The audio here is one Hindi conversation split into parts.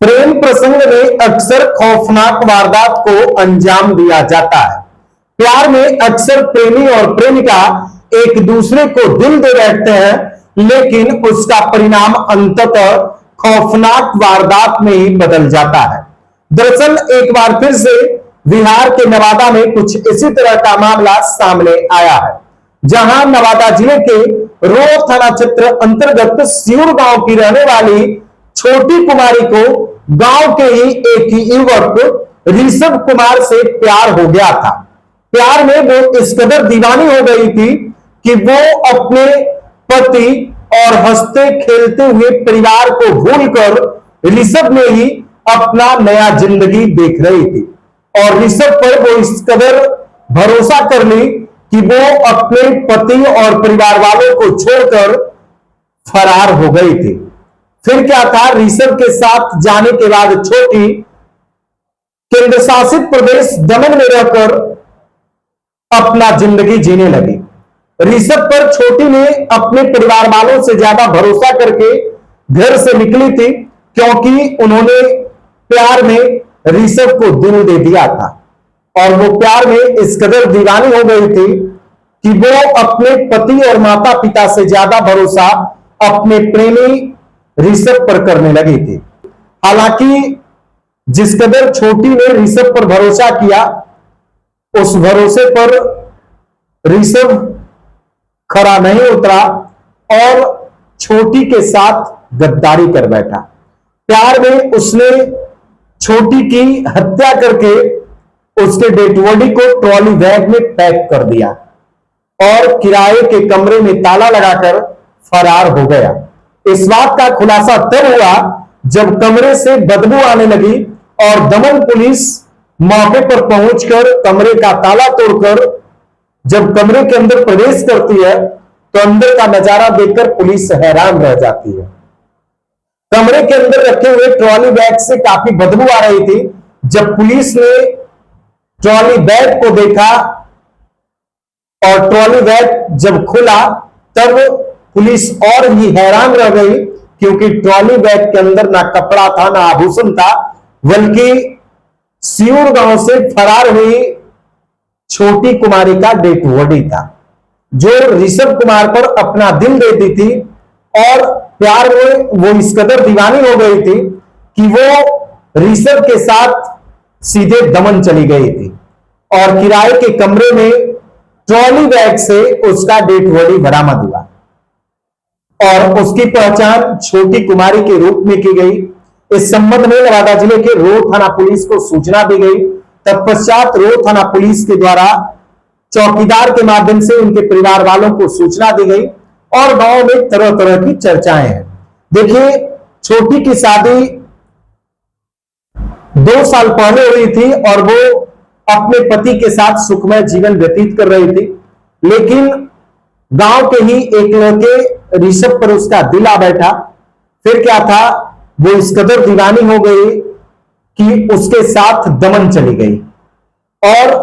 प्रेम प्रसंग में अक्सर खौफनाक वारदात को अंजाम दिया जाता है। प्यार में अक्सर प्रेमी और प्रेमिका एक दूसरे को दिल दे बैठते हैं, लेकिन उसका परिणाम अंततः खौफनाक वारदात में ही बदल जाता है। दरअसल एक बार फिर से बिहार के नवादा में कुछ इसी तरह का मामला सामने आया है, जहां नवादा जिले के रोह थाना क्षेत्र अंतर्गत सियूर गांव की रहने वाली छोटी कुमारी को गांव के ही एक युवक ऋषभ कुमार से प्यार हो गया था। प्यार में वो इस कदर दीवानी हो गई थी कि वो अपने पति और हंसते खेलते हुए परिवार को भूलकर ऋषभ में ही अपना नया जिंदगी देख रही थी और ऋषभ पर वो इस कदर भरोसा कर ली कि वो अपने पति और परिवार वालों को छोड़कर फरार हो गई थी। फिर क्या था, ऋषभ के साथ जाने के बाद छोटी केंद्र शासित प्रदेश दमन में रहकर अपना जिंदगी जीने लगी। ऋषभ पर छोटी ने अपने परिवार वालों से ज्यादा भरोसा करके घर से निकली थी, क्योंकि उन्होंने प्यार में ऋषभ को दिल दे दिया था और वो प्यार में इस कदर दीवानी हो गई थी कि वो अपने पति और माता पिता से ज्यादा भरोसा अपने प्रेमी ऋषभ पर करने लगी थी। हालांकि जिस कदर छोटी ने ऋषभ पर भरोसा किया, उस भरोसे पर ऋषभ खरा नहीं उतरा और छोटी के साथ गद्दारी कर बैठा। प्यार में उसने छोटी की हत्या करके उसके डेड बॉडी को ट्रॉली बैग में पैक कर दिया और किराए के कमरे में ताला लगाकर फरार हो गया। इस बात का खुलासा तब हुआ जब कमरे से बदबू आने लगी और दमन पुलिस मौके पर पहुंचकर कमरे का ताला तोड़कर जब कमरे के अंदर प्रवेश करती है तो अंदर का नजारा देखकर पुलिस हैरान रह जाती है। कमरे के अंदर रखे हुए ट्रॉली बैग से काफी बदबू आ रही थी। जब पुलिस ने ट्रॉली बैग को देखा और ट्रॉली बैग जब खुला, तब पुलिस और भी हैरान रह गई, क्योंकि ट्रॉली बैग के अंदर ना कपड़ा था ना आभूषण था, बल्कि सियूर गांव से फरार हुई छोटी कुमारी का डेड बॉडी था, जो ऋषभ कुमार पर अपना दिल देती थी और प्यार में वो इस कदर दीवानी हो गई थी कि वो ऋषभ के साथ सीधे दमन चली गई थी और किराए के कमरे में ट्रॉली बैग से उसका डेड बॉडी बरामद हुआ और उसकी पहचान छोटी कुमारी के रूप में की गई। इस संबंध में नवादा जिले के रोह थाना पुलिस को सूचना दी गई। तत्पश्चात रोह थाना पुलिस के द्वारा चौकीदार के माध्यम से उनके परिवार वालों को सूचना दी गई और गांव में तरह तरह की चर्चाएं हैं। देखिए, छोटी की शादी 2 साल पहले हुई थी और वो अपने पति के साथ सुखमय जीवन व्यतीत कर रही थी, लेकिन गांव के ही एक लड़के ऋषभ पर उसका दिल आ बैठा। फिर क्या था, वो इस कदर दीवानी हो गई कि उसके साथ दमन चली गई और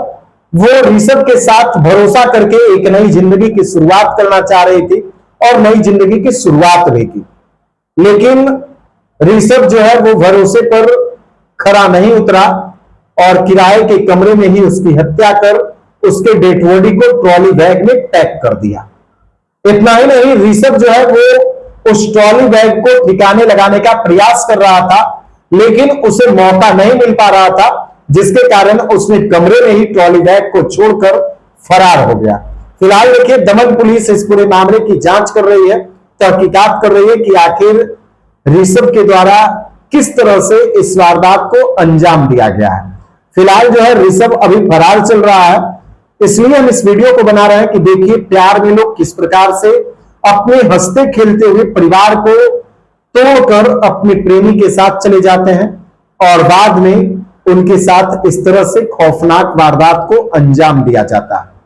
वो ऋषभ के साथ भरोसा करके एक नई जिंदगी की शुरुआत करना चाह रही थी और नई जिंदगी की शुरुआत हुई थी, लेकिन ऋषभ जो है वो भरोसे पर खरा नहीं उतरा और किराए के कमरे में ही उसकी हत्या कर उसके डेड बॉडी को ट्रॉली बैग में पैक कर दिया। इतना ही नहीं, ऋषभ जो है वो उस ट्रॉली बैग को ठिकाने लगाने का प्रयास कर रहा था, लेकिन उसे मौका नहीं मिल पा रहा था, जिसके कारण उसने कमरे में ही ट्रॉली बैग को छोड़कर फरार हो गया। फिलहाल देखिए, दमन पुलिस इस पूरे मामले की जांच कर रही है, तहकीकात कर रही है कि आखिर ऋषभ के द्वारा किस तरह से इस वारदात को अंजाम दिया गया है। फिलहाल जो है ऋषभ अभी फरार चल रहा है, इसलिए हम इस वीडियो को बना रहे हैं कि देखिए प्यार में लोग किस प्रकार से अपने हंसते खेलते हुए परिवार को तोड़कर अपने प्रेमी के साथ चले जाते हैं और बाद में उनके साथ इस तरह से खौफनाक वारदात को अंजाम दिया जाता है।